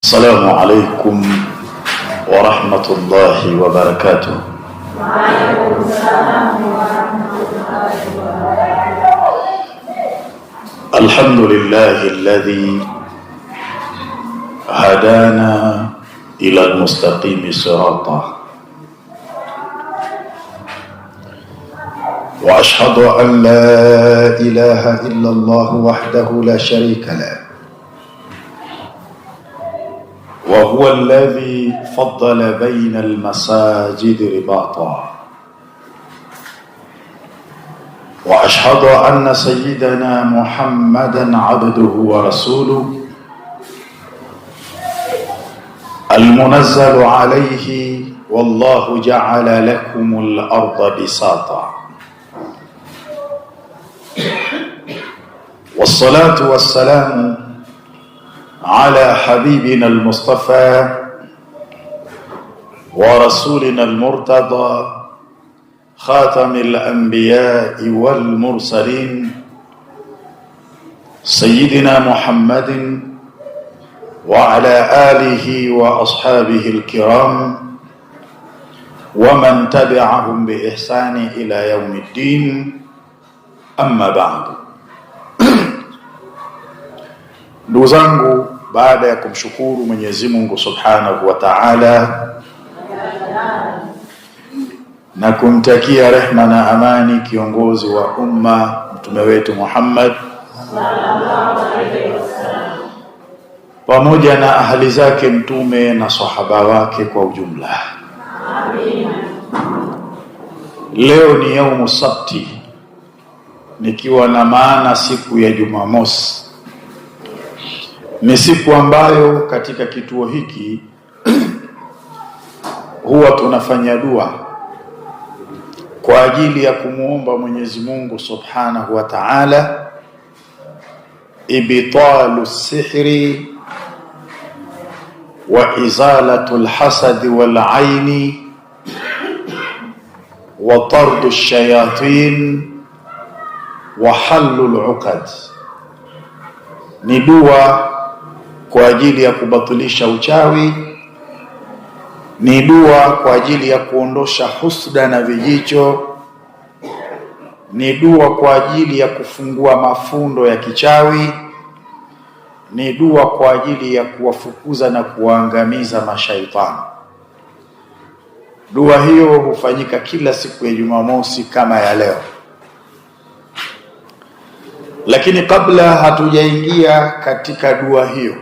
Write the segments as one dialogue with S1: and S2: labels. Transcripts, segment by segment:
S1: السلام عليكم ورحمة الله وبركاته.
S2: وعليكم السلام ورحمة الله وبركاته.
S1: الحمد لله الذي هدانا إلى المستقيم صراطا، وأشهد أن لا إله إلا الله وحده لا شريك له، وهو الذي فضل بين المساجد رباطا، وأشهد أن سيدنا محمدا عبده ورسوله المنزل عليه والله جعل لكم الأرض بساطا، والصلاة والسلام على حبيبنا المصطفى ورسولنا المرتضى خاتم الأنبياء والمرسلين سيدنا محمد وعلى آله وأصحابه الكرام ومن تبعهم بإحسان إلى يوم الدين. أما بعد. Ndugu zangu, baada ya kumshukuru Mwenyezi Mungu Subhanahu wa Ta'ala na kumtakia rehma na amani kiongozi wa umma mtume wetu Muhammad sallallahu alaihi wasallam, pamoja na ahali zake mtume na sahaba wake kwa ujumla. Amin. Leo ni yaumu sabti, nikiwa na maana siku ya Jumamosi. Ni siku ambayo katika kituo hiki huwa tunafanya dua kwa ajili ya kumuomba Mwenyezi Mungu Subhanahu wa Ta'ala ibtalu sihri wa izalatu alhasad wal aini wa tardu ash-shayatin wa hallu al-uqad. Ni dua kwa ajili ya kubatilisha uchawi, ni dua kwa ajili ya kuondosha husda na vijicho, ni dua kwa ajili ya kufungua mafundo ya kichawi, ni dua kwa ajili ya kuwafukuza na kuwaangamiza mashaitani. Dua hiyo hufanyika kila siku ya Jumamosi kama ya leo. Lakini kabla hatujaingia katika dua hiyo,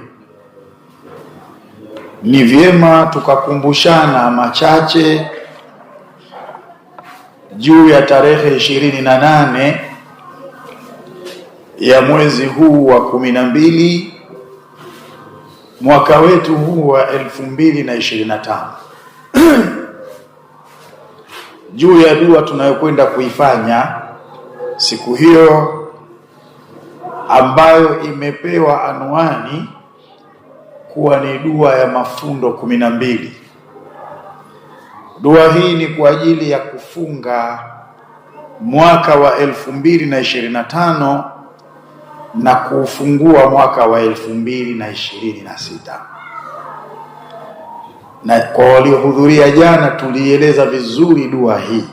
S1: ni vyema tukakumbushana machache juu ya tarehe 28 ya mwezi huu wa 12 mwaka wetu huu wa 2025 juu ya dua tunayokwenda kuifanya siku hiyo, ambayo imepewa anwani kuwa ni dua ya mafundo 12. Dua hii ni kwa ajili ya kufunga mwaka wa 2025 na kufungua mwaka wa 2026. Na kwa waliohudhuria jana tulieleza vizuri dua hii.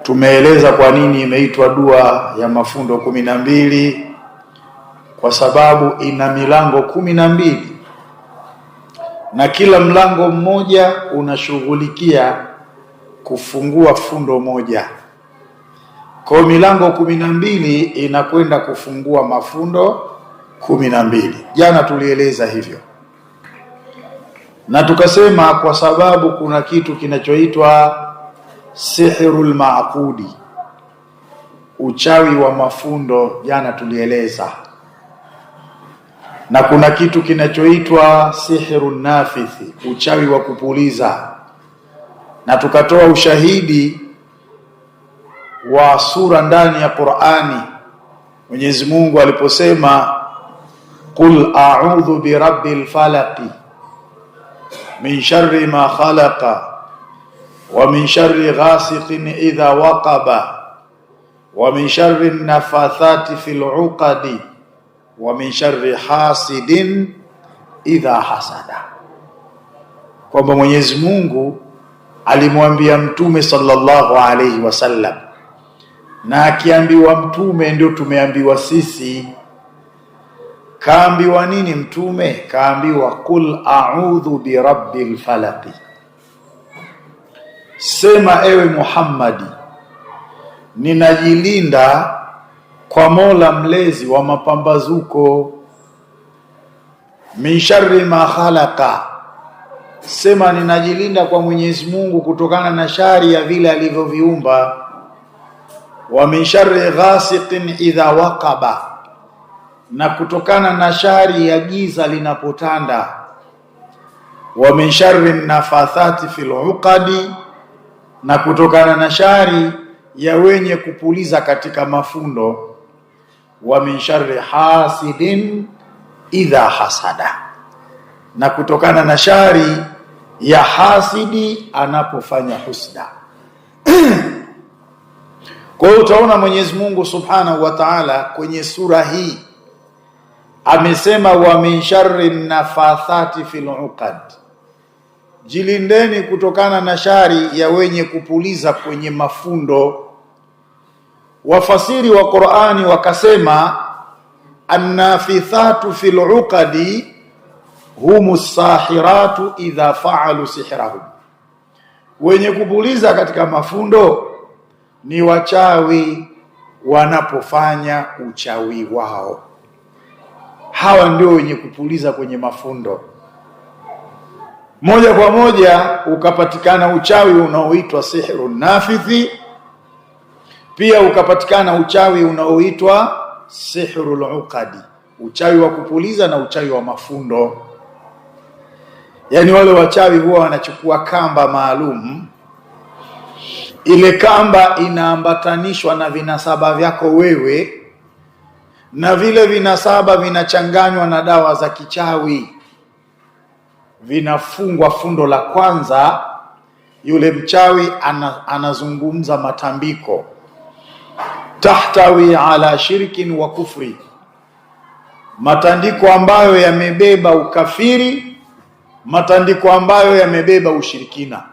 S1: Tumeeleza kwa nini imeitwa dua ya mafundo 12, kwa sababu ina milango 12 na kila mlango mmoja unashughulikia kufungua fundo moja. Kwa milango 12 inakwenda kufungua mafundo 12. Jana tulieleza hivyo. Na tukasema kwa sababu kuna kitu kinachoitwa sihrul maaqudi, uchawi wa mafundo, jana tulieleza. Na kuna kitu kinachoitwa sihrun nafithi, uchawi wa kupuliza. Na tukatoa ushahidi wa sura ndani ya Qur'ani, Mwenyezi Mungu aliposema qul a'udhu birabbil falaq min sharri ma khalaqa wa min sharri ghasiqin idha waqaba wa min sharri nafathati fil 'uqadi wa min sharri hasidin idha hasada, kwamba Mwenyezi Mungu alimwambia Mtume sallallahu alayhi wasallam, na akiambiwa Mtume ndio tumeambiwa sisi. Kaambiwa nini Mtume? Kaambiwa qul a'udhu bi rabbil falaq, sema ewe Muhammadi, ninajilinda kwa Mola mlezi wa mapambazuko. Min sharri ma khalaqa, sema ninajilinda kwa Mwenyezi Mungu kutokana na shari ya vile alivyoviumba. Wa min sharri ghasiqin idha waqaba, na kutokana na shari ya giza linapotanda. Wa min sharri nafathati fil uqadi, na kutokana na shari ya wenye kupuliza katika mafundo. Wa min sharri hasidin idha hasada, na kutokana na shari ya hasidi anapofanya husda. Kwa hiyo utaona Mwenyezi Mungu Subhanahu wa Ta'ala kwenye sura hii amesema wa min sharri nafathati fil uqad, jilindeni kutokana na shari ya wenye kupuliza kwenye mafundo. Wafasiri wa Qur'ani wakasema annafithatu fil uqadi humus sahiratu idha fa'alu sihrahum, wenye kupuliza katika mafundo ni wachawi wanapofanya uchawi wao. Hawa ndio wenye kupuliza kwenye mafundo. Moja kwa moja ukapatikana uchawi unaoitwa sihrun nafithi, pia ukapatikana uchawi unaoitwa sihrul uqadi, uchawi wa kupuliza na uchawi wa mafundo. Yani wale wachawi huwa wanachukua kamba maalum, ile kamba inaambatanishwa na vinasaba vyako wewe, na vile vinasaba vinachanganywa na dawa za kichawi, vinafungwa fundo la kwanza. Yule mchawi anazungumza matambiko, tahtawi ala shirkin wa kufri, matandiko ambayo yamebeba ukafiri, matandiko ambayo yamebeba ushirikina.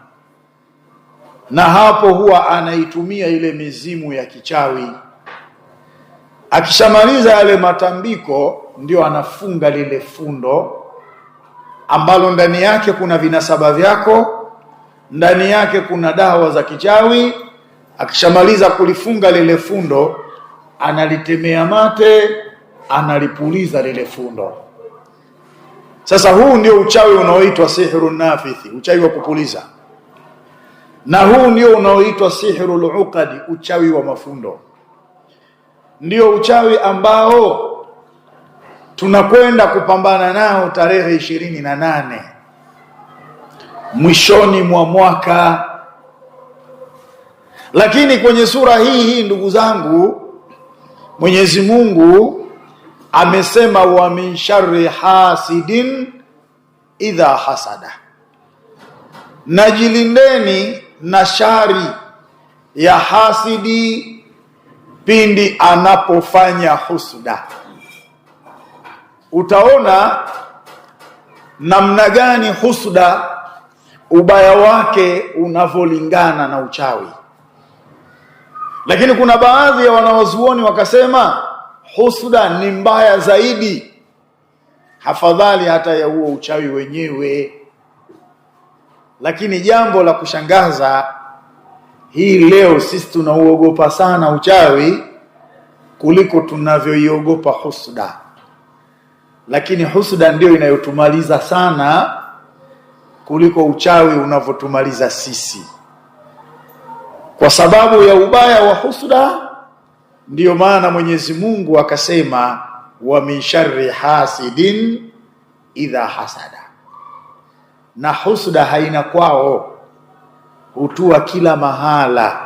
S1: Na hapo huwa anaitumia ile mizimu ya kichawi. Akishamaliza yale matambiko, ndio anafunga lile fundo ambalo ndani yake kuna vinasaba vyako, ndani yake kuna dawa za kichawi. Akishamaliza kulifunga lile fundo, analitemea mate, analipuliza lile fundo. Sasa huu ndio uchawi unaoitwa sihrun nafithi, uchawi wa kupuliza. Na huu ndio unaoitwa sihrul uqadi, uchawi wa mafundo. Ndio uchawi ambao tunakwenda kupambana nao tarehe 28 mwishoni mwa mwaka. Lakini kwenye sura hii ndugu zangu, Mwenyezi Mungu amesema wa min sharri hasidin idha hasada, najilindeni na shari ya hasidi pindi anapofanya husda. Utaona namna gani husda ubaya wake unavolingana na uchawi. Lakini kuna baadhi ya wanawazuoni wakasema husda ni mbaya zaidi, hafadhali hata ya huo uchawi wenyewe. Lakini jambo la kushangaza, hii leo sisi tunauogopa sana uchawi kuliko tunavyoiogopa husda. Lakini husda ndio inayotumaliza sana kuliko uchawi unavyotumaliza sisi. Kwa sababu ya ubaya wa husda, ndiyo maana Mwenyezi Mungu akasema wa min sharri hasidin idha hasada. Na husda haina kwao, hutua kila mahala.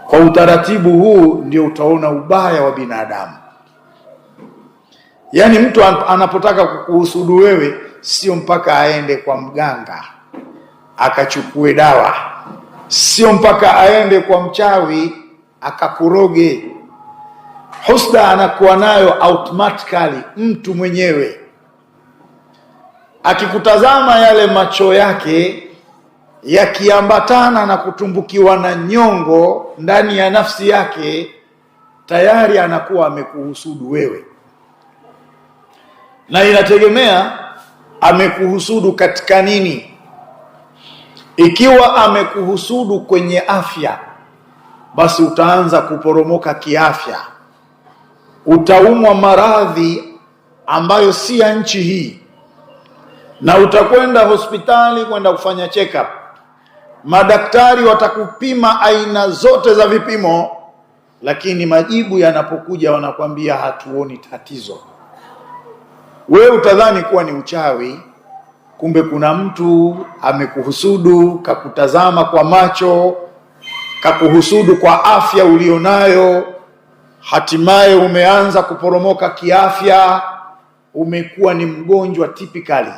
S1: Kwa utaratibu huu ndio utaona ubaya wa binadamu. Yani mtu anapotaka kukuhusudu wewe, sio mpaka aende kwa mganga akachukue dawa, sio mpaka aende kwa mchawi akakuroge. Husda anakuwa nayo automatically mtu mwenyewe. akikutazama yale macho yake yakiambatana na kutumbukiwa na nyongo ndani ya nafsi yake, tayari anakuwa amekuhusudu wewe. Na inategemea amekuhusudu katika nini. Ikiwa amekuhusudu kwenye afya, basi utaanza kuporomoka kiafya, utaumwa maradhi ambayo si ya nchi hii, na utakwenda hospitali kwenda kufanya check up. Madaktari watakupima aina zote za vipimo, lakini majibu yanapokuja wanakwambia hatuoni tatizo. Wewe utadhani kuwa ni uchawi, kumbe kuna mtu amekuhusudu, kakutazama kwa macho, kakuhusudu kwa afya ulionayo, hatimaye umeanza kuporomoka kiafya, umekuwa ni mgonjwa typically.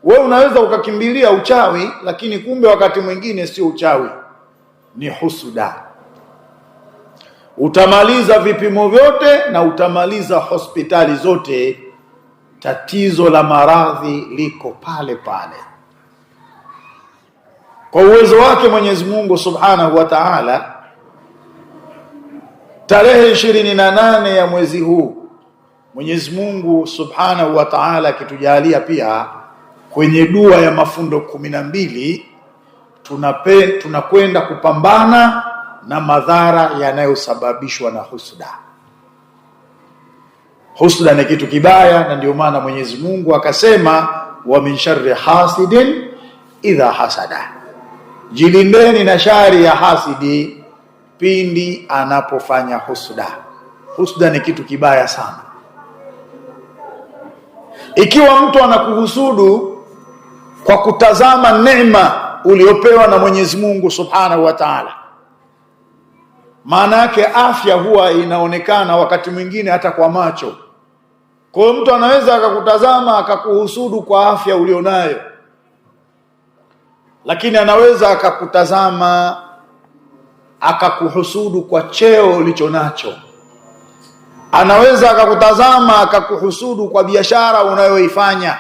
S1: Wewe unaweza ukakimbilia uchawi, lakini kumbe wakati mwingine sio uchawi, ni husuda. Utamaliza vipimo vyote na utamaliza hospitali zote, tatizo la maradhi liko pale pale. Kwa uwezo wake Mwenyezi Mungu Subhanahu wa Ta'ala, tarehe 28 ya mwezi huu, Mwenyezi Mungu Subhanahu wa Ta'ala akitujalia pia kwenye dua ya mafundo 12, tunakwenda kupambana na madhara yanayosababishwa na husuda. Husuda ni kitu kibaya, na ndio maana Mwenyezi Mungu akasema wa min sharri hasidin idha hasada, jilindeni na shari ya hasidi pindi anapofanya husuda. Husuda ni kitu kibaya sana. Ikiwa mtu anakuhusudu kwa kutazama neema uliopewa na Mwenyezi Mungu Subhanahu wa Ta'ala, maana yake afya huwa inaonekana wakati mwingine hata kwa macho. Kwa hiyo mtu anaweza akakutazama akakuhusudu kwa afya ulionayo, lakini anaweza akakutazama akakuhusudu kwa cheo ulichonacho. Anaweza akakutazama akakuhusudu kwa biashara unayoifanya.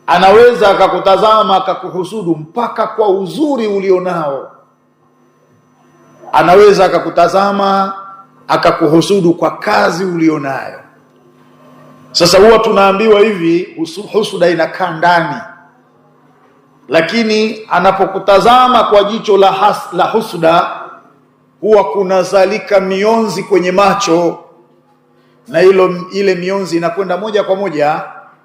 S1: Anaweza akakutazama akakuhusudu mpaka kwa uzuri ulionao. Anaweza akakutazama akakuhusudu kwa kazi ulionayo. Sasa huwa tunaambiwa hivi, husuda inakaa ndani, lakini anapokutazama kwa jicho la husuda, huwa kunazalika mionzi kwenye macho, na ile mionzi inakwenda moja kwa moja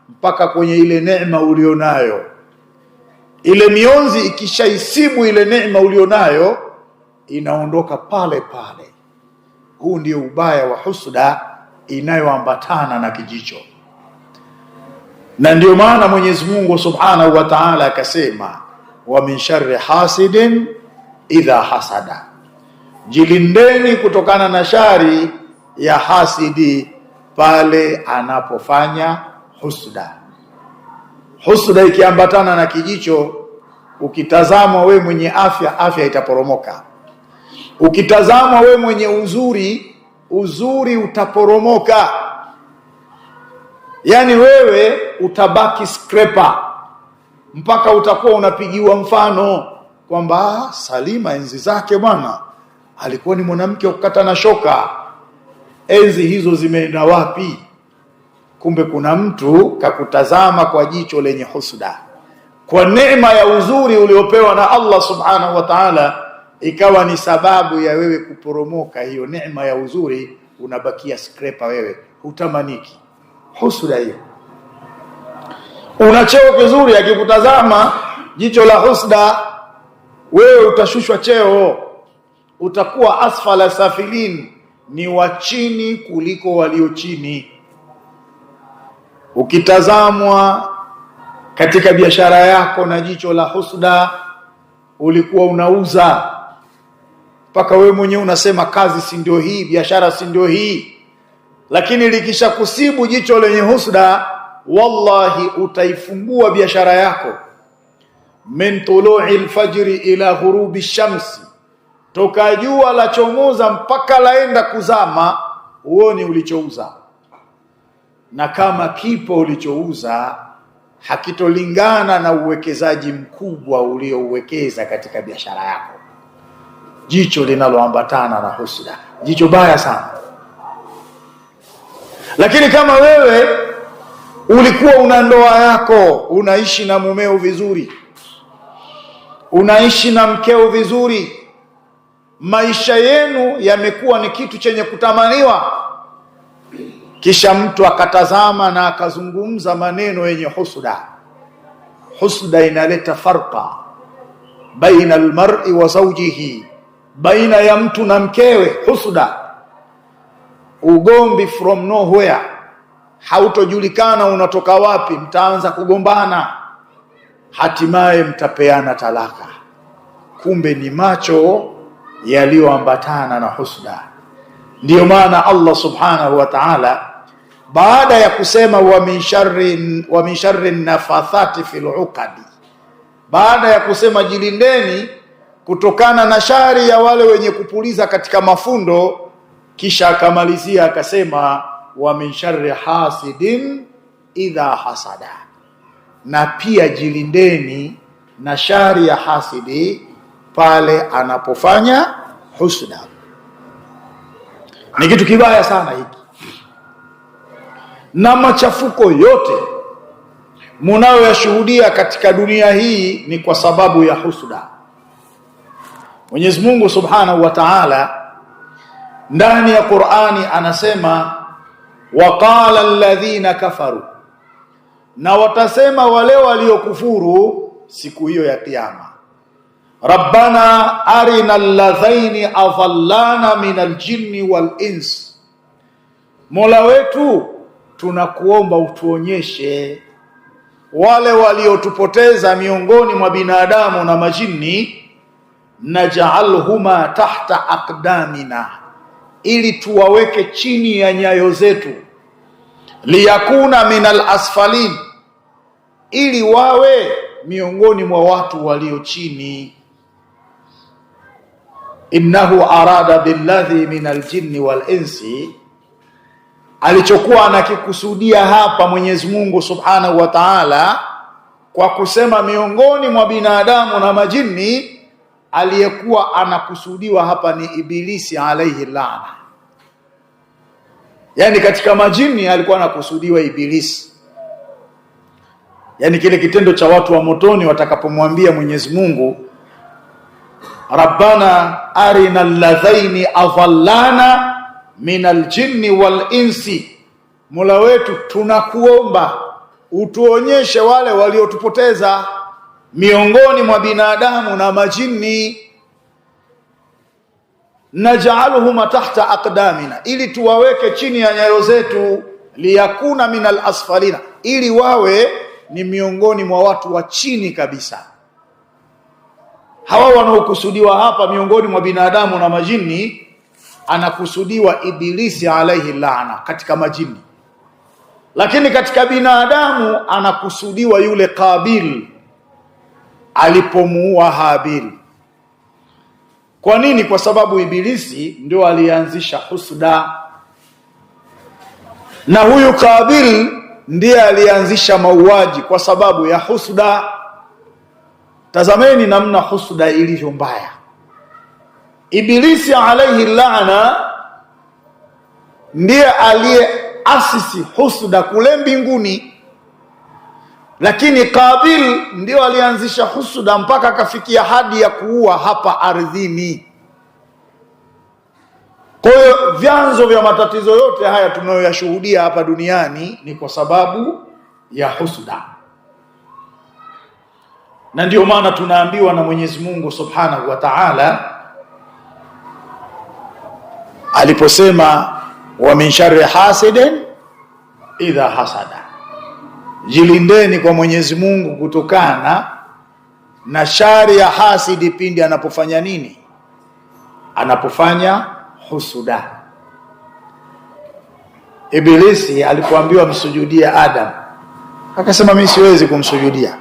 S1: mpaka kwenye ile neema ulionayo. Ile mionzi ikishaisibu ile neema ulionayo, inaondoka pale pale. Huu ndio ubaya wa husuda inayoambatana na kijicho. Na ndio maana Mwenyezi Mungu Subhanahu wa Ta'ala akasema wa min sharri hasidin idha hasada, jilindeni kutokana na shari ya hasidi pale anapofanya husuda. Husuda ikiambatana na kijicho, ukitazama we mwenye afya, afya itaporomoka. Ukitazama we mwenye uzuri utaporomoka. Yani wewe utabaki scraper, mpaka utakuwa unapigiwa mfano kwamba Salima enzi zake bwana alikuwa ni mwanamke wa kukata na shoka. Enzi hizo zimeenda wapi? Kumbe kuna mtu kakutazama kwa jicho lenye husuda, kwa neema ya uzuri uliopewa na Allah Subhanahu wa Ta'ala, ikawa ni sababu ya wewe kuporomoka hiyo neema ya uzuri, unabakia scraper wewe, utamaniki. Husuda hiyo. Una cheo kizuri, akikutazama jicho la husuda, wewe utashushwa cheo, utakuwa asfala safilin, ni wa chini kuliko walio chini. Ukitazamwa katika biashara yako na jicho la husuda, ulikuwa unauza mpaka wewe mwenyewe unasema kazi si ndio hii, biashara si ndio hii, lakini likisha kusibu jicho lenye husuda, wallahi utaifungua biashara yako. Min tulu'i al-fajri ila ghurubi shamsi, toka jua la chomoza mpaka laenda kuzama, uone ulichouza. Na kama kipo ulichouza, hakitolingana na uwekezaji mkubwa uliouwekeza katika biashara yako. Jicho linaloambatana na husda, jicho baya sana. Lakini kama wewe ulikuwa una ndoa yako, unaishi na mumeo vizuri, unaishi na mkeo vizuri, maisha yenu yamekuwa ni kitu chenye kutamaniwa, kisha mtu akatazama na akazungumza maneno yenye husda. Husda inaleta farqa baina almar'i wa zawjihi, baina ya mtu na mkewe. Husda, ugomvi from nowhere, hautojulikana unatoka wapi, mtaanza kugombana, hatimaye mtapeana talaka. Kumbe ni macho yaliyoambatana na husda. Ndiyo maana Allah subhanahu wa ta'ala baada ya kusema wa min sharri nafathati fil uqadi, baada ya kusema jilindeni kutokana na shari ya wale wenye kupuliza katika mafundo, kisha akamalizia akasema wa min sharri hasidin idha hasada, na pia jilindeni na shari ya hasidi pale anapofanya husda. Ni kitu kibaya sana hiki, na machafuko yote munayoyashuhudia katika dunia hii ni kwa sababu ya husda. Mwenyezi Mungu Subhanahu wa Ta'ala ndani ya Qur'ani anasema waqala alladhina kafaru, na watasema wale waliokufuru siku hiyo ya kiyama, rabbana arina alladhaini adhallana min aljinni wal ins, Mola wetu tunakuomba utuonyeshe wale waliotupoteza miongoni mwa binadamu na majini, naj'alhuma tahta aqdamina, ili tuwaweke chini ya nyayo zetu, liyakuna minal asfalin, ili wawe miongoni mwa watu walio chini. Innahu arada billadhi minal jinni wal insi, alichokuwa anakikusudia hapa Mwenyezi Mungu Subhanahu wa Ta'ala kwa kusema miongoni mwa binadamu na majini, aliyekuwa anakusudiwa hapa ni Ibilisi alayhi laana. Yani katika majini alikuwa anakusudiwa Ibilisi. Yani kile kitendo cha watu wa motoni watakapomwambia Mwenyezi Mungu rabbana arina alladhaini adhallana minal jinni wal insi, Mola wetu tunakuomba utuonyeshe wale waliotupoteza miongoni mwa binadamu na majini, naj'aluhuma tahta aqdamina, ili tuwaweke chini ya nyayo zetu, liyakuna minal asfalina, ili wawe ni miongoni mwa watu wa chini kabisa. Hawa wanaokusudiwa hapa miongoni mwa binadamu na majini, anakusudiwa Ibilisi alayhi laana katika majini. Lakini katika binadamu anakusudiwa yule Qabil alipomuua Habil. Kwa nini? Kwa sababu Ibilisi ndio alianzisha husda, na huyu Qabil ndiye alianzisha mauaji kwa sababu ya husda. Tazameni namna husda ilivyo mbaya. Ibilisi alayhi laana ndiye aliyeasisi husda kule mbinguni, lakini Qabil ndio alianzisha husda mpaka akafikia hadi ya kuua hapa ardhini. Kwa hiyo vyanzo vya matatizo yote haya tunayoyashuhudia hapa duniani ni kwa sababu ya husda. Na ndio maana tunaambiwa na Mwenyezi Mungu Subhanahu wa Ta'ala aliposema wa min sharri hasidin idha hasada, jilindeni kwa Mwenyezi Mungu kutokana na shari ya hasidi pindi anapofanya nini? Anapofanya husuda. Ibilisi alipoambiwa msujudie Adam, akasema mimi siwezi kumsujudia.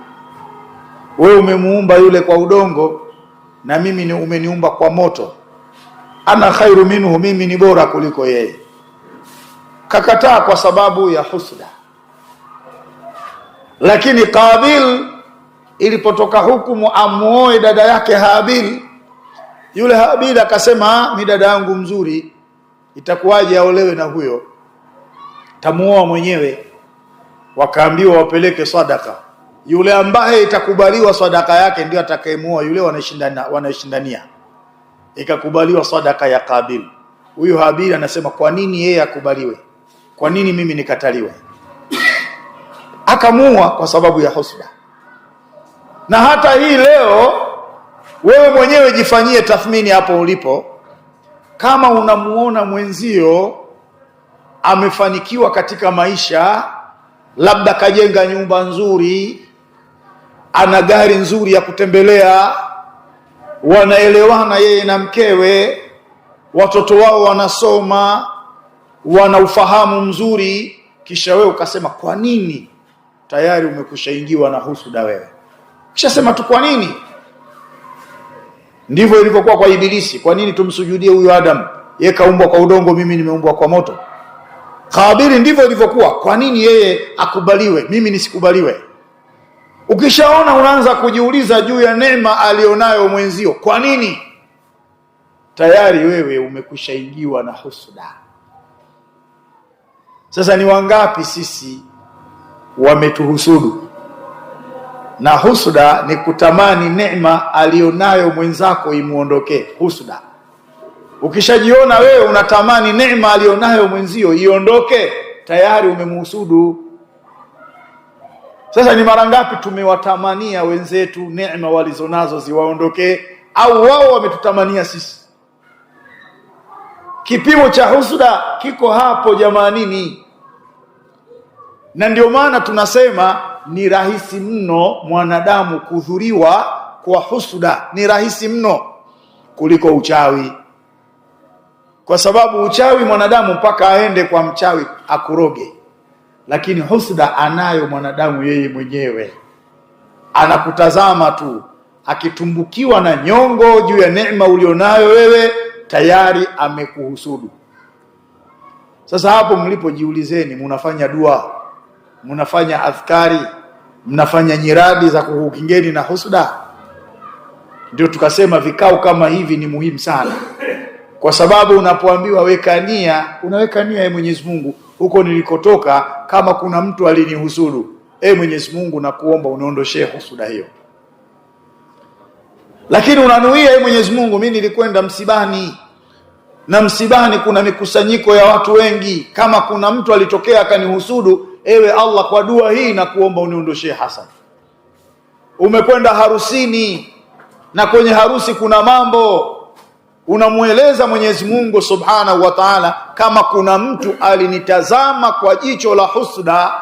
S1: Wewe umemuumba yule kwa udongo na mimi ni umeniumba kwa moto, ana khairu minhu, mimi ni bora kuliko yeye. Kakataa kwa sababu ya husda. Lakini Qabil ilipotoka hukumu amuoe dada yake Habil, yule Habil akasema, mi dada yangu mzuri, itakuwaje aolewe na huyo, tamuoa mwenyewe. Wakaambiwa wapeleke sadaka, yule ambaye itakubaliwa sadaka yake ndio atakayemuoa yule wanashindania. Ikakubaliwa sadaka ya Qabil. Huyo Habil anasema, kwa nini yeye akubaliwe, kwa nini mimi nikataliwe? Akamuoa kwa sababu ya husda. Na hata hii leo wewe mwenyewe jifanyie tathmini hapo ulipo. Kama unamuona mwenzio amefanikiwa katika maisha, labda kajenga nyumba nzuri, ana gari nzuri ya kutembelea, wanaelewana yeye na mkewe, watoto wao wanasoma, wana ufahamu mzuri, kisha wewe ukasema kwa nini? Tayari umekushaingiwa na husuda wewe. Kisha sema tu kwa nini? Ndivyo ilivyokuwa kwa Ibilisi. Kwa nini tumsujudie huyu Adam? Yeye kaumbwa kwa udongo, mimi nimeumbwa kwa moto. Kabili ndivyo ilivyokuwa. Kwa nini yeye akubaliwe, mimi nisikubaliwe? Ukishaona unaanza kujiuliza juu ya neema alionayo mwenzio, kwa nini? Tayari wewe umekushaingiwa na husuda. Sasa ni wangapi sisi wametuhusudu? Na husuda ni kutamani neema alionayo mwenzako imuondokee. Husuda. Ukishajiona wewe unatamani neema alionayo mwenzio iondoke, tayari umemhusudu. Sasa ni mara ngapi tumewatamania wenzetu neema walizonazo ziwaondokee, au wao wametutamania sisi? Kipimo cha husuda kiko hapo jamanini. Na ndio maana tunasema ni rahisi mno mwanadamu kudhuriwa kwa husuda, ni rahisi mno kuliko uchawi. Kwa sababu uchawi mwanadamu mpaka aende kwa mchawi akuroge, lakini husuda anayo mwanadamu yeye mwenyewe. Anakutazama tu, akitumbukiwa na nyongo juu ya neema ulionayo wewe, tayari amekuhusudu. Sasa hapo mlipojiulizeni, mnafanya dua, mnafanya adhkari, mnafanya nyiradi za kukingeni na husuda? Ndio tukasema vikao kama hivi ni muhimu sana. Kwa sababu unapoambiwa weka nia, unaweka nia ya Mwenyezi Mungu, huko nilikotoka kama kuna mtu alinihusudu, Mwenyezi Mungu nakuomba uniondoshee husuda hiyo. Lakini unanuia, Mwenyezi Mungu, mimi nilikwenda msibani, na msibani kuna mikusanyiko ya watu wengi, kama kuna mtu alitokea akanihusudu, ewe Allah, kwa dua hii na kuomba uniondoshee hasad. Umekwenda harusini, na kwenye harusi kuna mambo, unamueleza Mwenyezi Mungu Subhanahu wa Ta'ala, kama kuna mtu alinitazama kwa jicho la husuda,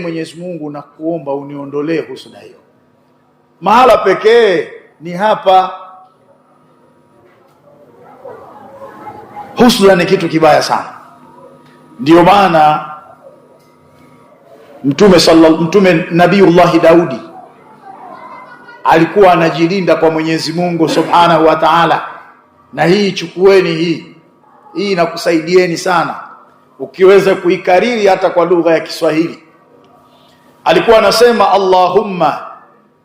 S1: Mwenyezi Mungu na kuomba uniondolee husuda hiyo. Mahala pekee ni hapa. Husuda ni kitu kibaya sana. Ndio maana Mtume Nabiiullah Daudi alikuwa anajilinda kwa Mwenyezi Mungu Subhanahu wa Ta'ala. Na hii chukueni, hii inakusaidieni sana ukiweza kuikariri hata kwa lugha ya Kiswahili. Alikuwa anasema, Allahumma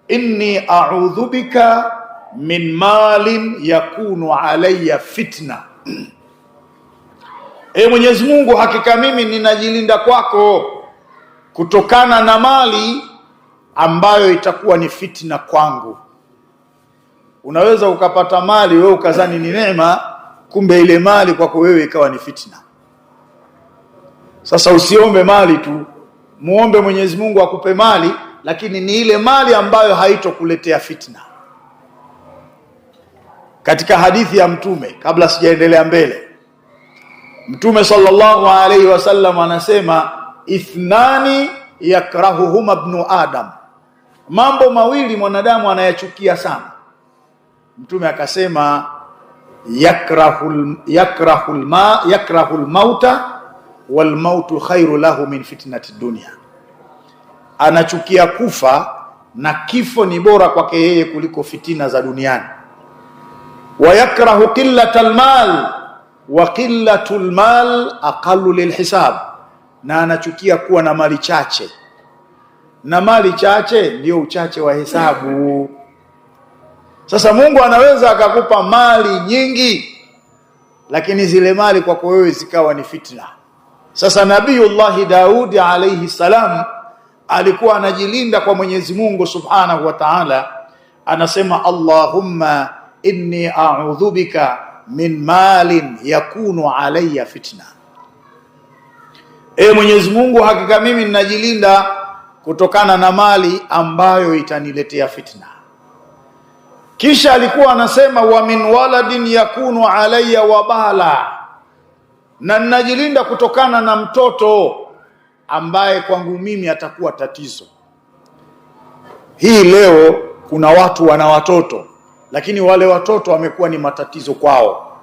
S1: inni a'udhu bika min malin yakunu alayya fitna. Mwenyezi Mungu, hakika mimi ninajilinda kwako kutokana na mali ambayo itakuwa ni fitna kwangu. Unaweza ukapata mali wewe ukazani ni neema, kumbe ile mali kwako wewe ikawa ni fitna. Sasa usiombe mali tu, muombe Mwenyezi Mungu akupe mali, lakini ni ile mali ambayo haitokuletea fitna. Katika hadithi ya Mtume, kabla sijaendelea mbele, Mtume sallallahu alaihi wasallam anasema, ithnani yakrahuhuma ibnu Adam, mambo mawili mwanadamu anayachukia sana. Mtume akasema, yakrahul mauta wal mautu khairu lahu min fitnati dunya. Anachukia kufa, na kifo ni bora kwake yeye kuliko fitina za duniani. Wa yakrahu qillatal mal wa qillatul mal aqallu lilhisab, na anachukia kuwa na mali chache, na mali chache ndio uchache wa hesabu. Sasa Mungu anaweza akakupa mali nyingi, lakini zile mali kwako wewe zikawa ni fitna. Sasa Nabiyullah Daudi alayhi salam alikuwa anajilinda kwa Mwenyezi Mungu Subhanahu wa Ta'ala, anasema Allahumma inni a'udhu bika min malin yakunu alayya fitna. Mwenyezi Mungu, hakika mimi ninajilinda kutokana na mali ambayo itaniletea fitna. Kisha alikuwa anasema wa min waladin yakunu alayya wabala, na ninajilinda kutokana na mtoto ambaye kwangu mimi atakuwa tatizo. Hii leo kuna watu wana watoto, lakini wale watoto wamekuwa ni matatizo kwao.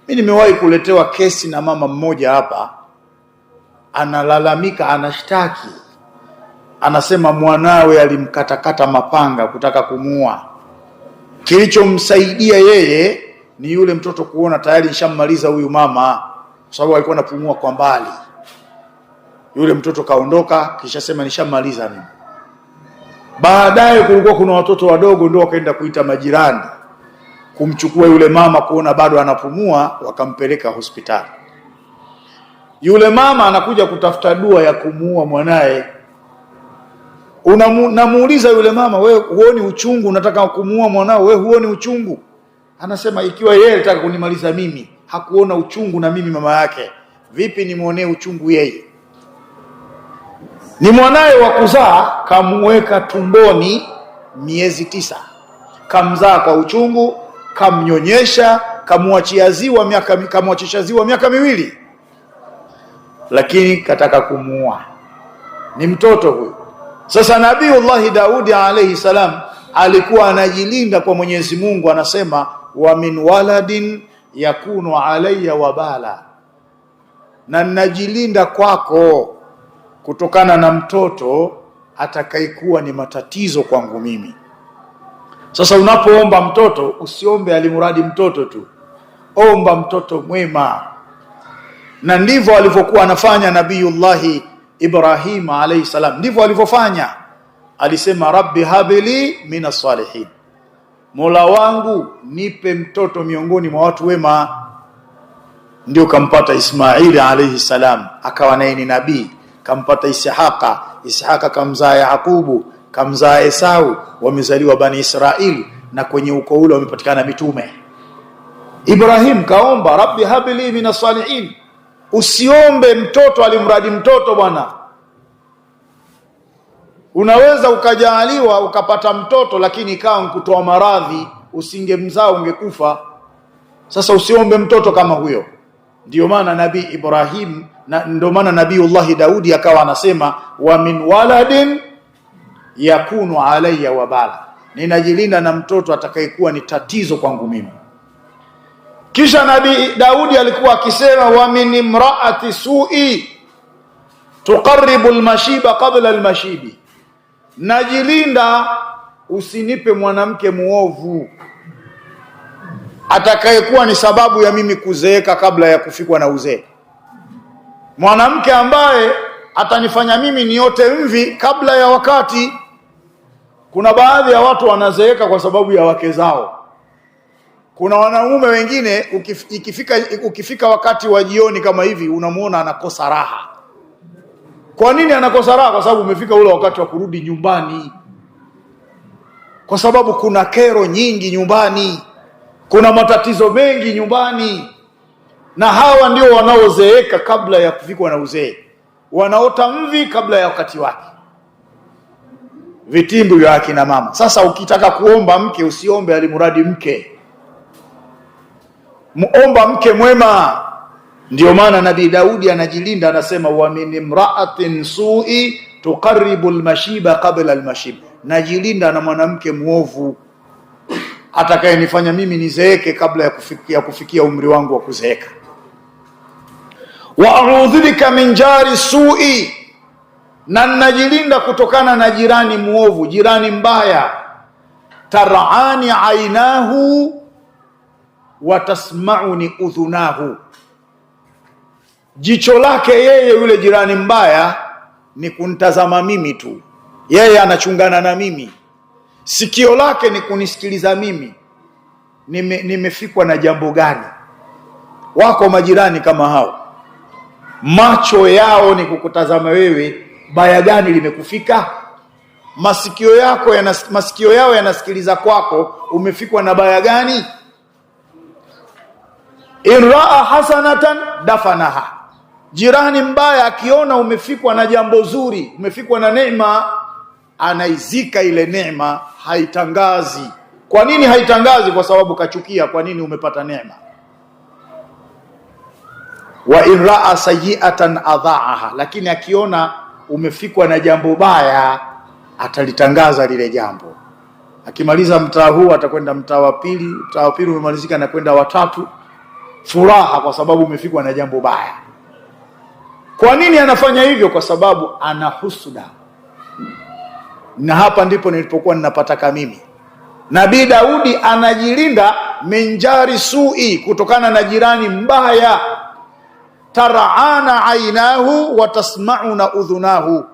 S1: Mimi nimewahi kuletewa kesi na mama mmoja hapa, analalamika, anashtaki, anasema mwanawe alimkatakata mapanga kutaka kumuua. Kilichomsaidia yeye ni yule mtoto kuona tayari nishammaliza huyu mama, kwa sababu alikuwa anapumua kwa mbali. Yule mtoto kaondoka, kisha sema nishammaliza mimi. Baadaye kulikuwa kuna watoto wadogo, ndio wakaenda kuita majirani kumchukua yule mama, kuona bado anapumua, wakampeleka hospitali. Yule mama anakuja kutafuta dua ya kumuua mwanae. Namuuliza yule mama, wewe huoni uchungu unataka kumuua mwanao? Wewe huoni uchungu? Anasema ikiwa yeye alitaka kunimaliza mimi, hakuona uchungu na mimi mama yake, vipi nimuonee uchungu yeye? Ni mwanae wa kuzaa, kamuweka tumboni miezi 9. Kamzaa kwa uchungu, kamnyonyesha, kamwachisha ziwa miaka 2. Lakini kataka kumuua. Ni mtoto huyu. Sasa Nabiyullah Daudi alayhi salam alikuwa anajilinda kwa Mwenyezi Mungu, anasema wa min waladin yakunu alayya wabala, na ninajilinda kwako kutokana na mtoto atakayekuwa ni matatizo kwangu mimi. Sasa unapoomba mtoto, usiombe alimuradi mtoto tu, omba mtoto mwema. Na ndivyo alivyokuwa anafanya Nabiyullah Ibrahim alayhi salam, ndivyo alivyofanya. Alisema rabbi habli minas salihin, Mola wangu nipe mtoto miongoni mwa watu wema. Ndio kampata Ismaili alayhi salam, akawa naye ni nabii. Kampata Ishaqa kamzaa Yaqubu, kamzaa Esau, wamezaliwa Bani Israili, na kwenye ukoo ule wamepatikana mitume. Ibrahim kaomba rabbi habli minas salihin. Usiombe mtoto alimradi mtoto bwana. Unaweza ukajaaliwa ukapata mtoto, lakini ikawa kutoa maradhi, usingemzaa ungekufa. Sasa usiombe mtoto kama huyo. Ndio maana Nabii Ibrahim, na ndio maana Nabiyullah Daudi akawa anasema wa min waladin yakunu alayya wabala, ninajilinda na mtoto atakayekuwa ni tatizo kwangu mimi. Kisha Nabii Daudi alikuwa akisema wa min imraati su'i tuqarribu almashiba qabla almashibi, najilinda usinipe mwanamke muovu atakayekuwa ni sababu ya mimi kuzeeka kabla ya kufikwa na uzee. Mwanamke ambaye atanifanya mimi niote mvi kabla ya wakati. Kuna baadhi ya watu wanazeeka kwa sababu ya wake zao. Kuna wanaume wengine ukifika wakati wa jioni kama hivi unamuona anakosa raha. Kwa nini anakosa raha? Kwa sababu umefika ule wakati wa kurudi nyumbani. Kwa sababu kuna kero nyingi nyumbani, kuna matatizo mengi nyumbani. Na hawa ndio wanaozeeka kabla ya kufikwa na uzee. Wanaota mvi kabla ya wakati wake. Vitimbi vya akina mama. Sasa ukitaka kuomba mke, usiombe alimuradi mke, muomba mke mwema. Ndio maana Nabii Daudi anajilinda, anasema wa min imra'atin su'i tuqarribu almashiba qabla almashib, najilinda na mwanamke muovu atakayenifanya mimi nizeeke kabla ya kufikia umri wangu wa kuzeeka. Wa a'udhu bika min jari su'i, na najilinda kutokana na jirani muovu, jirani mbaya. Tar'ani ainahu wa tasma'uni udhunahu, jicho lake yeye yule jirani mbaya ni kunitazama mimi tu, yeye anachungana na mimi, sikio lake ni kunisikiliza mimi, nimefikwa na jambo gani? Wako majirani kama hao, macho yao ni kukutazama wewe, baya gani limekufika? Masikio yao yanasikiliza kwako, umefikwa na baya gani? In raa hasanatan dafanaha, jirani mbaya akiona umefikwa na jambo zuri, umefikwa na neema, anaizika ile neema, haitangazi. Kwa nini haitangazi? Kwa sababu kachukia. Kwa nini umepata neema? Wa in raa sayiatan adhaaha, lakini akiona umefikwa na jambo baya atalitangaza lile jambo. Akimaliza mtaa huu atakwenda mtaa wa pili, mtaa wa pili umemalizika na kwenda wa tatu. Furaha kwa sababu umefikwa na jambo baya. Kwa nini anafanya hivyo? Kwa sababu ana husuda. Na hapa ndipo nilipokuwa ninapataka mimi. Nabii Daudi anajilinda menjari sui, kutokana na jirani mbaya. Taraana ainahu wa tasmauna udhunahu,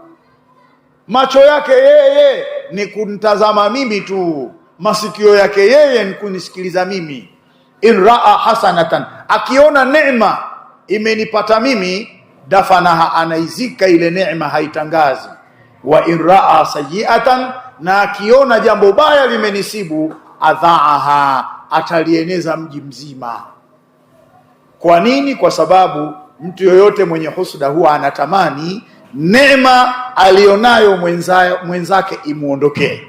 S1: macho yake yeye ni kunitazama mimi tu, masikio yake yeye ni kunisikiliza mimi. In raa hasanatan, akiona neema imenipata mimi, dafanaha, anaizika ile neema, haitangazi. Wa in raa sayiatan, na akiona jambo baya limenisibu, adhaaha, atalieneza mji mzima. Kwa nini? Kwa sababu mtu yoyote mwenye husuda huwa anatamani neema alionayo mwenzake imuondokee.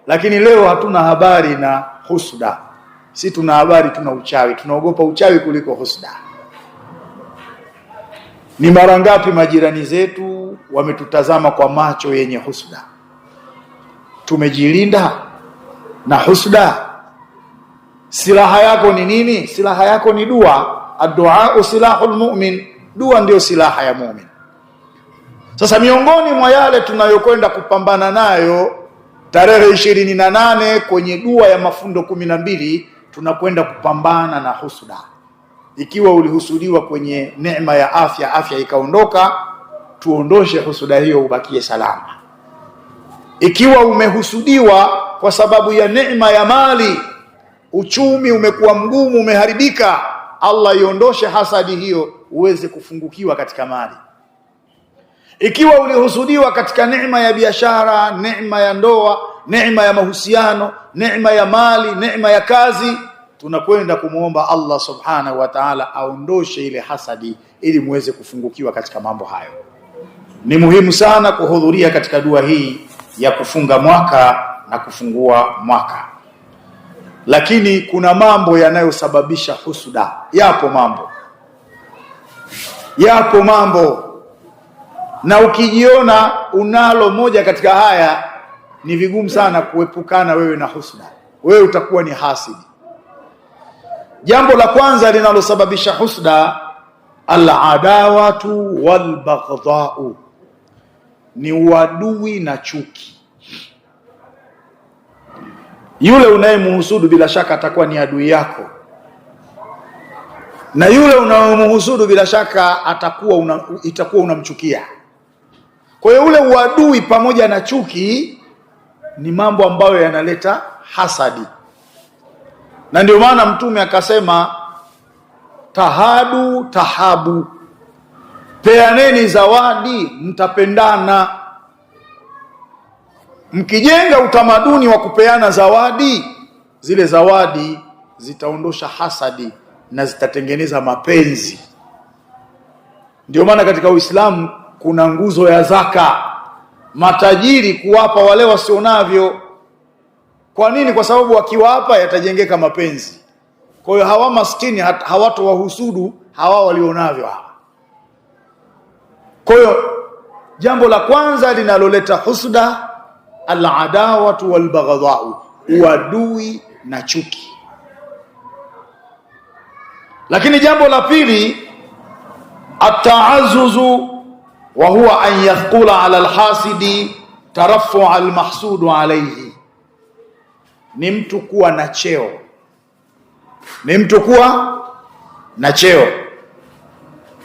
S1: Lakini leo hatuna habari na husuda. Si tuna habari, tuna uchawi. Tunaogopa uchawi kuliko husuda. Ni mara ngapi majirani zetu wametutazama kwa macho yenye husuda? Tumejilinda na husuda. Silaha yako ni nini? Silaha yako ni dua. Ad-du'a silahul mu'min, dua ndio silaha ya mu'min. Sasa miongoni mwa yale tunayokwenda kupambana nayo tarehe 28 kwenye dua ya mafundo 12, tunakwenda kupambana na husuda. Ikiwa ulihusudiwa kwenye neema ya afya, afya ikaondoka, tuondoshe husuda hiyo, ubakie salama. Ikiwa umehusudiwa kwa sababu ya neema ya mali, uchumi umekuwa mgumu, umeharibika, Allah iondoshe hasadi hiyo, uweze kufungukiwa katika mali. Ikiwa ulihusudiwa katika neema ya biashara, neema ya ndoa, neema ya mahusiano, neema ya mali, neema ya kazi, tunakwenda kumuomba Allah subhanahu wa ta'ala aondoshe ile hasadi, ili muweze kufungukiwa katika mambo hayo. Ni muhimu sana kuhudhuria katika dua hii ya kufunga mwaka na kufungua mwaka. Lakini kuna mambo yanayosababisha husuda. Yapo mambo. Na ukijiona unalo moja katika haya, ni vigumu sana kuepukana wewe na husuda. Wewe utakuwa ni hasidi. Jambo la kwanza linalosababisha husuda, al-adawatu wal-baghdha'u, ni uadui na chuki. Yule unayemhusudu bila shaka atakuwa ni adui yako, na yule unayemhusudu bila shaka itakuwa unamchukia. Kwa hiyo ule uadui pamoja na chuki ni mambo ambayo yanaleta hasadi. Na ndio maana Mtume akasema, tahadu tahabu, peaneni zawadi mtapendana. Mkijenga utamaduni wa kupeana zawadi, zile zawadi zitaondosha hasadi na zitatengeneza mapenzi. Ndio maana katika Uislamu kuna nguzo ya zaka, matajiri kuwapa wale wasionavyo. Kwa nini? Kwa sababu wakiwapa yatajengeka mapenzi. Kwa hiyo hawa maskini hawatowahusudu hawa walionavyo hawa. Kwa hiyo jambo la kwanza linaloleta husuda, al-adawatu wal-baghdha'u, uadui na chuki. Lakini jambo la pili, at-ta'azzuzu wa huwa an yathqula 'ala al-hasidi tarafu' al-mahsudu alayhi, ni mtu kuwa na cheo.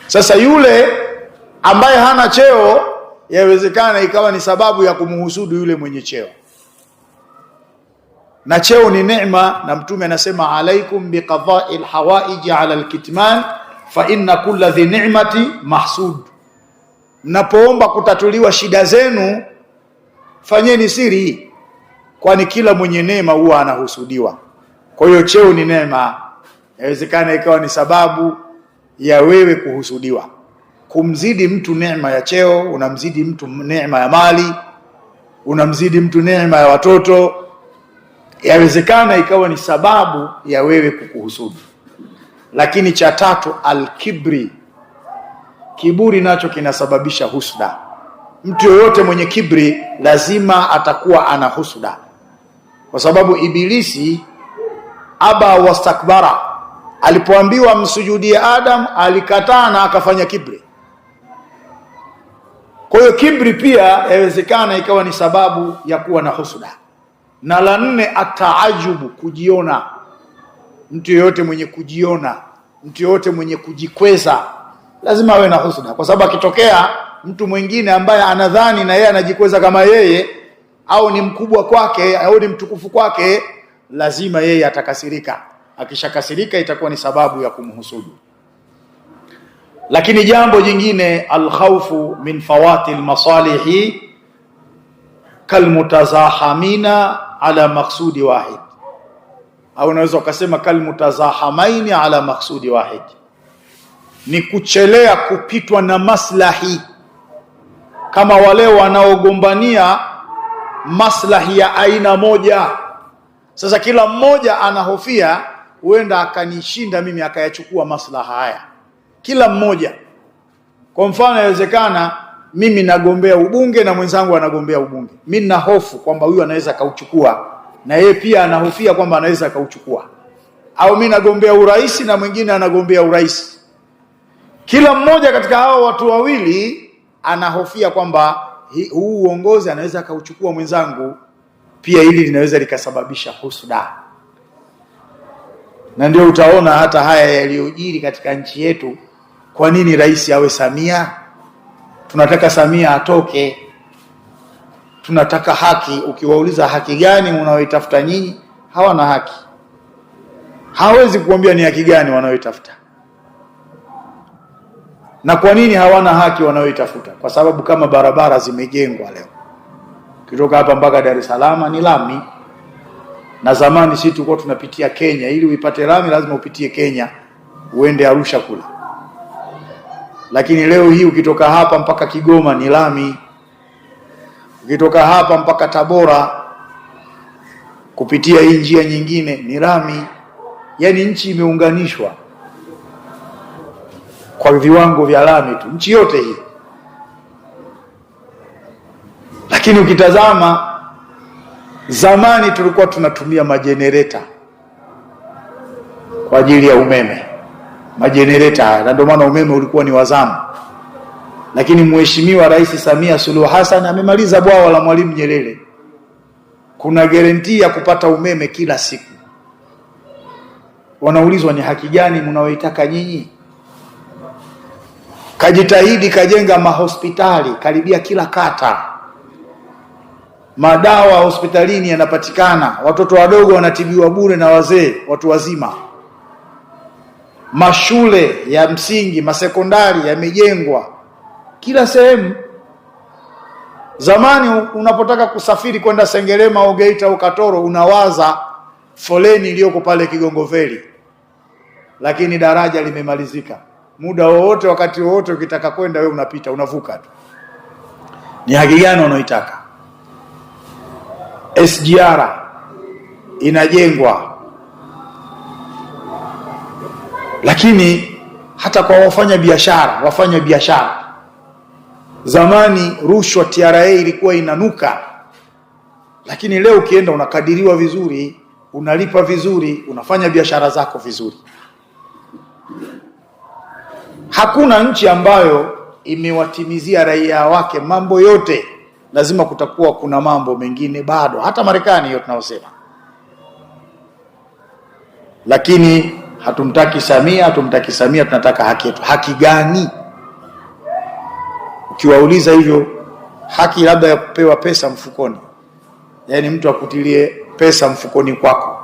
S1: Sasa yule ambaye hana cheo, yawezekana ikawa ni sababu ya kumhusudu yule mwenye cheo. Na cheo ni neema, na Mtume anasema alaikum biqada'i alhawaiji ala alkitman fa inna kulla dhi ni'mati mahsud. Mnapoomba kutatuliwa shida zenu, fanyeni siri, kwani kila mwenye neema huwa anahusudiwa. Kwa hiyo cheo ni neema, yawezekana ikawa ni sababu ya wewe kuhusudiwa. Kumzidi mtu neema ya cheo, unamzidi mtu neema ya mali, unamzidi mtu neema ya watoto, yawezekana ikawa ni sababu ya wewe kukuhusudu. Lakini cha tatu, al-kibri. Kiburi nacho kinasababisha husda. Mtu yoyote mwenye kibri lazima atakuwa ana husda, kwa sababu Ibilisi aba wastakbara, alipoambiwa msujudie Adam alikataa na akafanya kibri. Kwa hiyo kibri pia yawezekana ikawa ni sababu ya kuwa na husda. Na la nne, ataajubu, kujiona. Mtu yoyote mwenye kujiona, mtu yoyote mwenye kujikweza lazima awe na husda, kwa sababu akitokea mtu mwingine ambaye anadhani na yeye anajikweza kama yeye, au ni mkubwa kwake au ni mtukufu kwake, lazima yeye atakasirika. Akishakasirika itakuwa ni sababu ya kumhusudu. Lakini jambo jingine, alkhawfu min fawati almasalihi kalmutazahamina ala maksudi wahid, au unaweza ukasema kalmutazahamaini ala maksudi wahid. Ni kuchelea kupitwa na maslahi, kama wale wanaogombania maslahi ya aina moja. Sasa kila mmoja anahofia huenda akanishinda mimi, akayachukua maslaha haya kila mmoja. Kwa mfano, inawezekana mimi nagombea ubunge na mwenzangu anagombea ubunge. Mimi na hofu kwamba huyu anaweza kauchukua, na yeye pia anahofia kwamba anaweza kauchukua. Au mimi nagombea urais na mwingine anagombea urais. Kila mmoja katika hao watu wawili anahofia kwamba huu uongozi anaweza kauchukua mwenzangu. Pia hili linaweza likasababisha husda. Na ndio utaona hata haya yaliyojiri katika nchi yetu. Kwa nini rais awe Samia? Tunataka Samia atoke. Tunataka haki. Ukiwauliza haki gani unaoitafuta nyinyi, hawana haki. Hawezi kuambia ni haki gani wanaoitafuta. Na kwa nini hawana haki wanaoitafuta? Kwa sababu kama barabara zimejengwa leo, kutoka hapa mpaka Dar es Salaam ni lami, na zamani sisi tulikuwa tunapitia Kenya. Ili uipate lami lazima upitie Kenya uende Arusha kula. Lakini leo hii ukitoka hapa mpaka Kigoma ni lami, ukitoka hapa mpaka Tabora kupitia hii njia nyingine ni lami. Yaani nchi imeunganishwa kwa viwango vya lami tu, nchi yote hii. Lakini ukitazama zamani tulikuwa tunatumia majenereta kwa ajili ya umeme. Majenereta, na ndio maana umeme ulikuwa ni wazamu. Lakini Mheshimiwa Rais Samia Suluhu Hassan amemaliza bwawa la Mwalimu Nyerere. Kuna guarantee ya kupata umeme kila siku. Wanaulizwa ni haki gani mnaoitaka nyinyi? Kajitahidi kajenga mahospitali karibia kila kata. Madawa hospitalini yanapatikana, watoto wadogo wanatibiwa bure na wazee, watu wazima. Mashule ya msingi, masekondari yamejengwa kila sehemu. Zamani unapotaka kusafiri kwenda Sengerema au Geita au Katoro, unawaza foleni iliyoko pale Kigongoveli. Lakini daraja limemalizika. Muda wowote, wakati wowote ukitaka kwenda wewe unapita, unavuka tu. Ni haki gani unaoitaka? SGR inajengwa. Lakini hata kwa wafanya biashara, zamani rushwa TRA ilikuwa inanuka. Lakini leo ukienda unakadiriwa vizuri, unalipa vizuri, unafanya biashara zako vizuri. Hakuna nchi ambayo imewatimizia raia wake mambo yote. Lazima kutakuwa kuna mambo mengine bado. Hata Marekani hiyo tunaosema. Lakini hatumtaki Samia, tunataka haki yetu. Haki gani? Ukiwauliza hivyo haki labda ya kupewa pesa mfukoni, yani mtu akutilie pesa mfukoni kwako.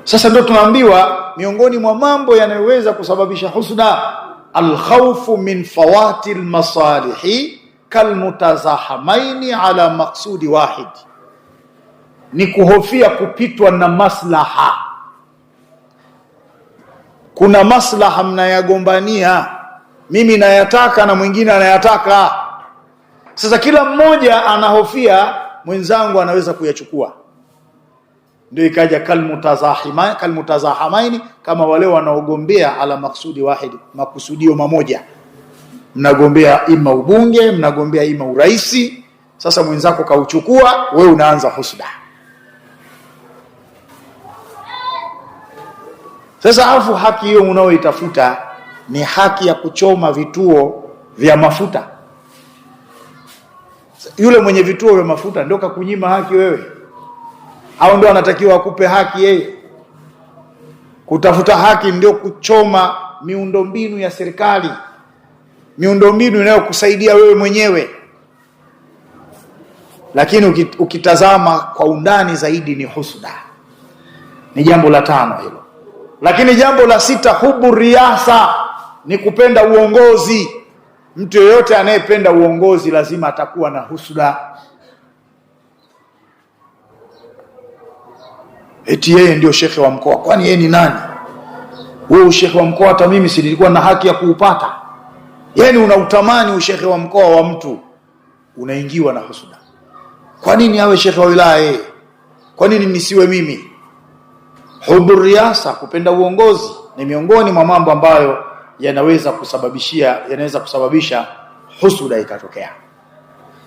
S1: Sasa ndio tunaambiwa miongoni mwa mambo yanayoweza kusababisha husda, alkhawfu min fawati almasalihi kalmutazahamaini ala maksudi wahid, ni kuhofia kupitwa na maslaha. Kuna maslaha mnayagombania, mimi nayataka na mwingine anayataka. Sasa kila mmoja anahofia mwenzangu anaweza kuyachukua, ndio ikaja kalmutazahamaini, kama wale wanaogombea ala maksudi wahid, makusudio mamoja. Mnagombea ima ubunge, mnagombea ima uraisi. Sasa mwenzako kauchukua, wewe unaanza husda. Sasa afu haki hiyo unaoitafuta ni haki ya kuchoma vituo vya mafuta. Yule mwenye vituo vya mafuta ndio kakunyima haki wewe, au ndio anatakiwa akupe haki yeye? Kutafuta haki ndio kuchoma miundombinu ya serikali, miundombinu inayokusaidia wewe mwenyewe. Lakini ukitazama kwa undani zaidi ni husda. Ni jambo la 5 hilo. Lakini jambo la 6, hubu riasa, ni kupenda uongozi. Mtu yeyote anayependa uongozi lazima atakuwa na husda. Eti yeye ndio shekhe wa mkoa. Kwani yeye ni nani? Wewe shekhe wa mkoa, hata mimi si nilikuwa na haki ya kuupata? Yani unautamani ushekhe wa mkoa wa mtu, unaingiwa na husda. Kwa nini awe shekhe wa wilaya yeye? Kwa nini nisiwe mimi? Hubu riasa, kupenda uongozi, ni miongoni mwa mambo ambayo yanaweza kusababisha husda ikatokea.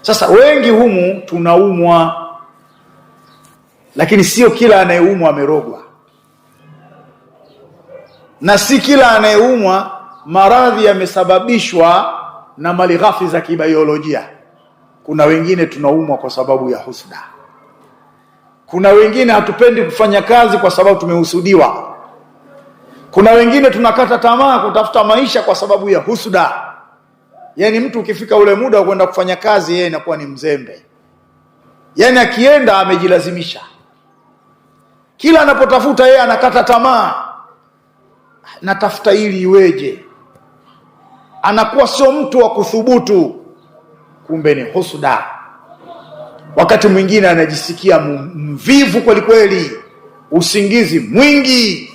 S1: Sasa wengi humu tunaumwa, lakini sio kila anayeumwa amerogwa, na si kila anayeumwa maradhi yamesababishwa na malighafi za kibiolojia. Kuna wengine tunaumwa kwa sababu ya husda. Kuna wengine hatupendi kufanya kazi kwa sababu tumehusudiwa. Kuna wengine tunakata tamaa kutafuta maisha kwa sababu ya husda. Yani mtu ukifika ule muda wa kwenda kufanya kazi, yeye inakuwa ni mzembe. Yani akienda amejilazimisha. Kila anapotafuta yeye anakata tamaa, natafuta ili iweje. Anakuwa sio mtu wa kuthubutu, kumbe ni husda. Wakati mwingine anajisikia mvivu kweli kweli, usingizi mwingi.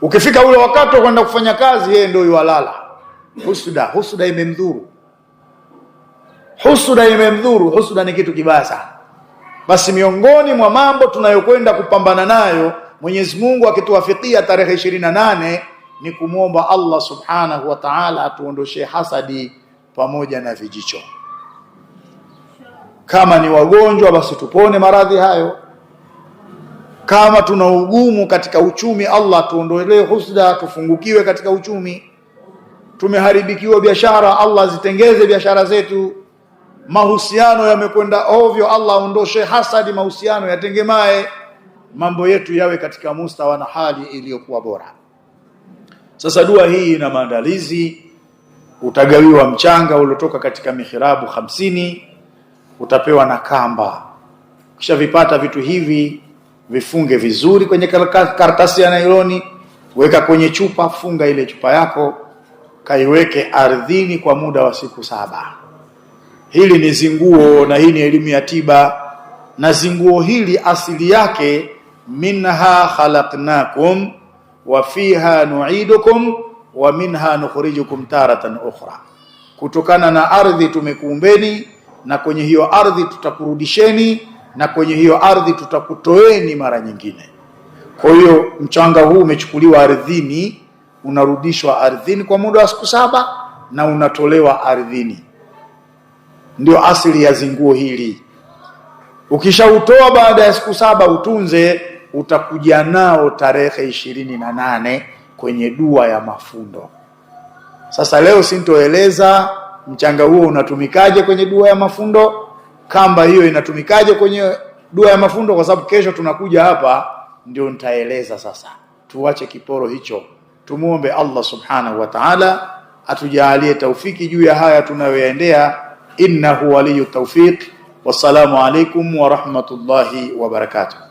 S1: Ukifika ule wakati wa kwenda kufanya kazi, yeye ndio yualala. Husda imemdhuru. Husda ni kitu kibaya sana. Basi miongoni mwa mambo tunayokwenda kupambana nayo, Mwenyezi Mungu akituwafikia tarehe 28, ni kumwomba Allah subhanahu wa ta'ala atuondoshe hasadi pamoja na vijicho. Kama ni wagonjwa, basi tupone maradhi hayo. Kama tuna ugumu katika uchumi, Allah tuondolee husda, tufungukiwe katika uchumi. Tumeharibikiwa biashara, Allah zitengeze biashara zetu. Mahusiano yamekwenda ovyo, Allah ondoshe hasadi, mahusiano yatengemae, mambo yetu yawe katika mustawa na hali iliyokuwa bora. Sasa dua hii ina maandalizi. Utagawiwa mchanga uliotoka katika mihirabu 50, utapewa na kamba. Kisha vipata vitu hivi, vifunge vizuri kwenye karatasi ya nailoni, weka kwenye chupa, funga ile chupa yako, kaiweke ardhini kwa muda wa siku 7. Hili ni zinguo, na hii ni elimu ya tiba. Na zinguo hili asili yake, minha khalaqnakum wa fiha nu'idukum wa minha nukhrijukum taratan ukhra. Kutokana na ardhi tumekuumbeni, na kwenye hiyo ardhi tutakurudisheni, na kwenye hiyo ardhi tutakutoeni mara nyingine. Kwa hiyo mchanga huu umechukuliwa ardhini, unarudishwa ardhini kwa muda wa siku 7, na unatolewa ardhini. Ndio asili ya zinguo hili. Ukishautoa baada ya siku 7 utunze, utakuja nao tarehe 28 kwenye dua ya mafundo. Sasa leo sintoeleza mchanga huo unatumikaje kwenye dua ya mafundo, kamba hiyo inatumikaje kwenye dua ya mafundo, kwa sababu kesho tunakuja hapa ndio nitaeleza. Sasa tuache kiporo hicho, tumuombe Allah subhanahu wa ta'ala atujalie taufiki juu ya haya tunayoyaendea, innahu waliyut tawfiq. Wassalamu alaykum wa rahmatullahi wa barakatuh.